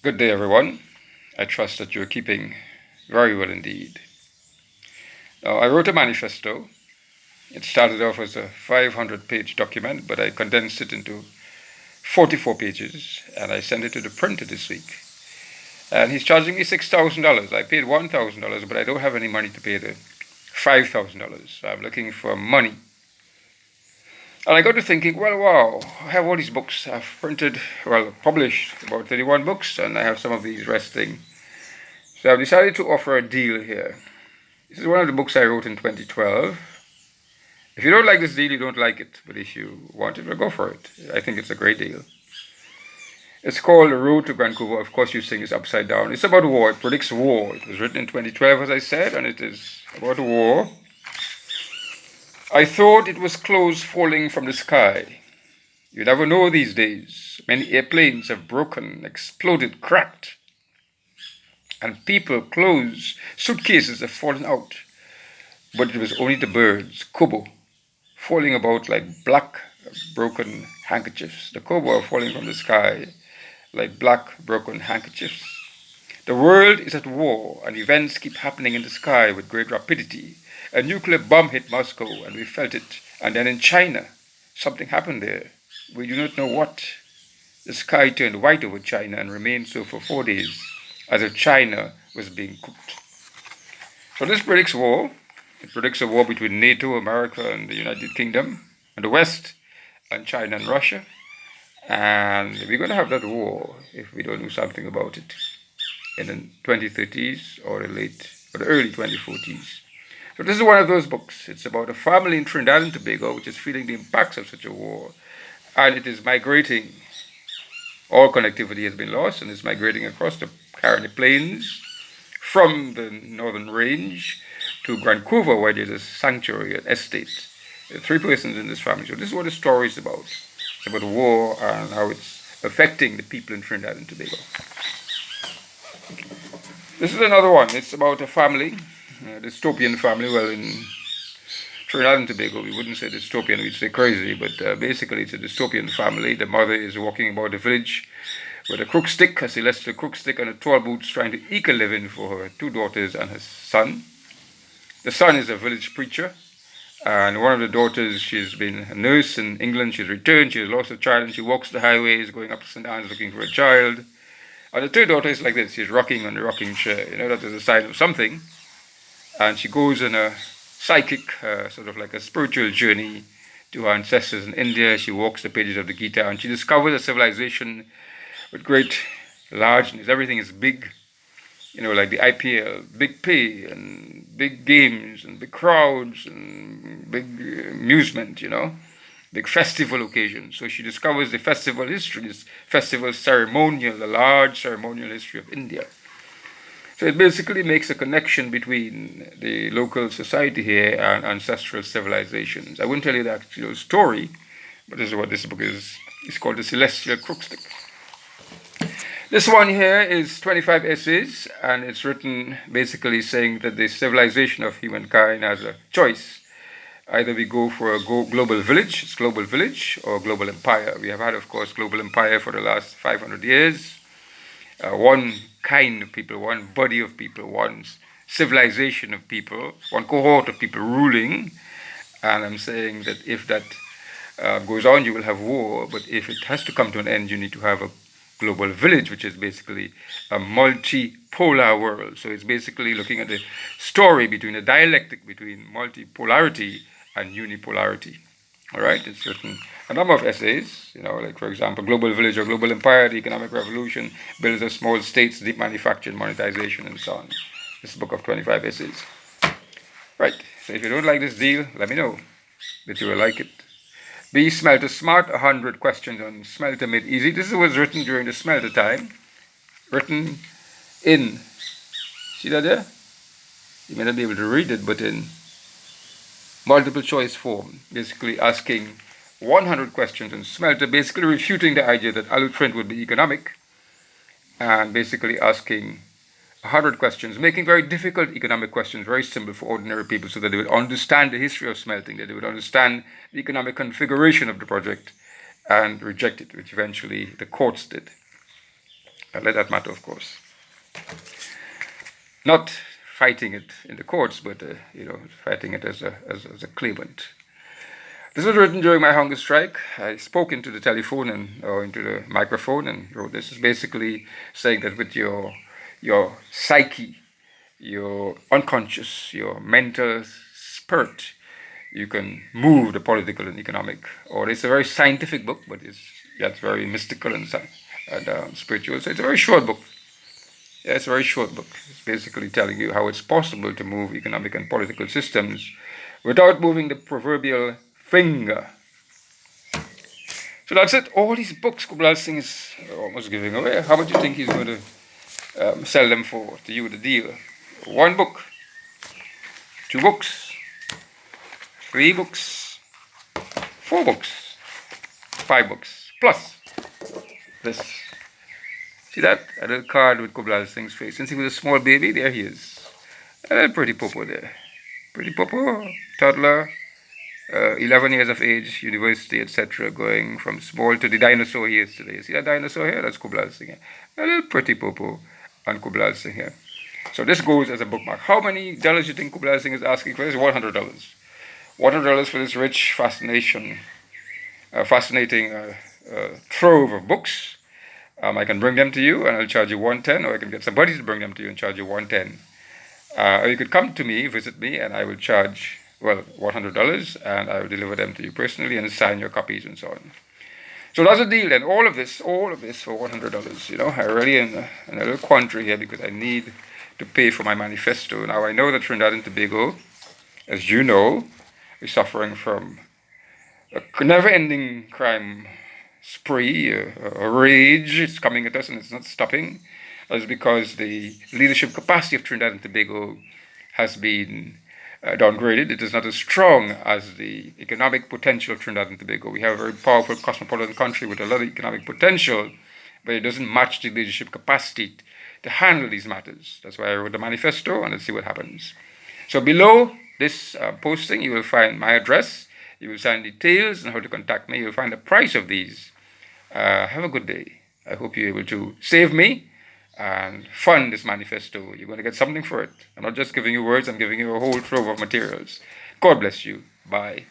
Good day, everyone. I trust that you're keeping very well indeed. Now, I wrote a manifesto. It started off as a 500-page document, but I condensed it into 44 pages, and I sent it to the printer this week. And he's charging me $6,000. I paid $1,000, but I don't have any money to pay the $5,000. So I'm looking for money. And I got to thinking, well, wow, I have all these books. I've published about 31 books, and I have some of these resting. So I've decided to offer a deal here. This is one of the books I wrote in 2012. If you don't like this deal, you don't like it. But if you want it, well, go for it. I think it's a great deal. It's called The Road to Vancouver. Of course, you think it's upside down. It's about war. It predicts war. It was written in 2012, as I said, and it is about war. I thought it was clothes falling from the sky. You never know these days. Many airplanes have broken, exploded, cracked. And people, clothes, suitcases have fallen out. But it was only the birds, kobo, falling about like black broken handkerchiefs. The kobo are falling from the sky like black broken handkerchiefs. The world is at war, and events keep happening in the sky with great rapidity. A nuclear bomb hit Moscow, and we felt it. And then in China, something happened there. We do not know what. The sky turned white over China and remained so for 4 days, as if China was being cooked. So this predicts war. It predicts a war between NATO, America, and the United Kingdom, and the West, and China and Russia. And we're going to have that war if we don't do something about it in the 2030s or the early 2040s. So this is one of those books. It's about a family in Trinidad and Tobago which is feeling the impacts of such a war. And it is migrating. All connectivity has been lost and it's migrating across the Caroni Plains from the northern range to Vancouver, where there's a sanctuary, an estate. There are 3 persons in this family. So this is what the story is about. It's about war and how it's affecting the people in Trinidad and Tobago. This is another one. It's about a family, a dystopian family. Well, in Trinidad and Tobago, we wouldn't say dystopian, we'd say crazy, but basically it's a dystopian family. The mother is walking about the village with a crook stick, a celestial crook stick, and a tall boots, trying to eke a living for her 2 daughters and her son. The son is a village preacher, and one of the daughters, she's been a nurse in England. She's returned, she has lost a child, and she walks the highways, going up and down, looking for a child. And the 3rd daughter is like this. She's rocking on the rocking chair. You know, that is a sign of something. And she goes on a psychic, sort of like a spiritual journey to her ancestors in India. She walks the pages of the Gita, and she discovers a civilization with great largeness. Everything is big, you know, like the IPL, big pay and big games and big crowds and big amusement, you know, big festival occasions. So she discovers the festival history, this festival ceremonial, the large ceremonial history of India. So it basically makes a connection between the local society here and ancestral civilizations. I wouldn't tell you the actual story, but this is what this book is. It's called The Celestial Crookstick. This one here is 25 essays, and it's written basically saying that the civilization of humankind has a choice. Either we go for a global village, it's global village, or global empire. We have had, of course, global empire for the last 500 years. One kind of people, one body of people, one civilization of people, one cohort of people ruling. And I'm saying that if that goes on, you will have war. But if it has to come to an end, you need to have a global village, which is basically a multipolar world. So it's basically looking at the story between the dialectic between multipolarity and unipolarity. All right, it's written a number of essays, you know, like for example, Global Village or Global Empire, the Economic Revolution, Builds of Small States, Deep Manufacturing, Monetization, and so on. This is a book of 25 essays. Right, so if you don't like this deal, let me know that you will like it. Be Smelter Smart, 100 questions on Smelter Made Easy. This was written during the Smelter time. Written in, see that there? You may not be able to read it, but in multiple choice form. Basically asking 100 questions on Smelter, basically refuting the idea that aluprint would be economic. And basically asking 100 questions, making very difficult economic questions very simple for ordinary people so that they would understand the history of smelting, that they would understand the economic configuration of the project and reject it, which eventually the courts did. let that matter, of course. Not fighting it in the courts, but fighting it as a claimant. This was written during my hunger strike. I spoke into the telephone or into the microphone and wrote this. Is basically saying that with your psyche, your unconscious, your mental spirit, you can move the political and economic. Or it's a very scientific book, but that's very mystical and spiritual. So it's a very short book. Yeah, it's a very short book. It's basically telling you how it's possible to move economic and political systems without moving the proverbial finger. So that's it. All these books Kubral Singh is almost giving away. How much do you think he's going to sell them for to you, the deal? 1 book, 2 books, 3 books, 4 books, 5 books, plus this. See that? A little card with Kubral Singh's face. Since he was a small baby, there he is. A little pretty popo there. Pretty popo, toddler, 11 years of age, university, etc., going from small to the dinosaur he is today. See that dinosaur here? That's Kubral Singh. A little pretty popo on Kubral Singh here. So this goes as a bookmark. How many dollars do you think Kubral Singh is asking for this? $100. $100 for this rich, fascinating trove of books. I can bring them to you and I'll charge you $110, or I can get somebody to bring them to you and charge you $110. Or you could come to me, visit me, and I will charge, $100, and I will deliver them to you personally and sign your copies and so on. So that's a deal then. All of this for $100. I'm really in a little quandary here because I need to pay for my manifesto. Now I know that Trinidad and Tobago, as you know, is suffering from a never-ending crime spree, a rage. It's coming at us and it's not stopping. That's because the leadership capacity of Trinidad and Tobago has been downgraded. It is not as strong as the economic potential of Trinidad and Tobago. We have a very powerful cosmopolitan country with a lot of economic potential, but it doesn't match the leadership capacity to handle these matters. That's why I wrote the manifesto, and let's see what happens. So below this posting, you will find my address. You will find details on how to contact me. You'll find the price of these. Have a good day. I hope you're able to save me and fund this manifesto. You're going to get something for it. I'm not just giving you words, I'm giving you a whole trove of materials. God bless you. Bye.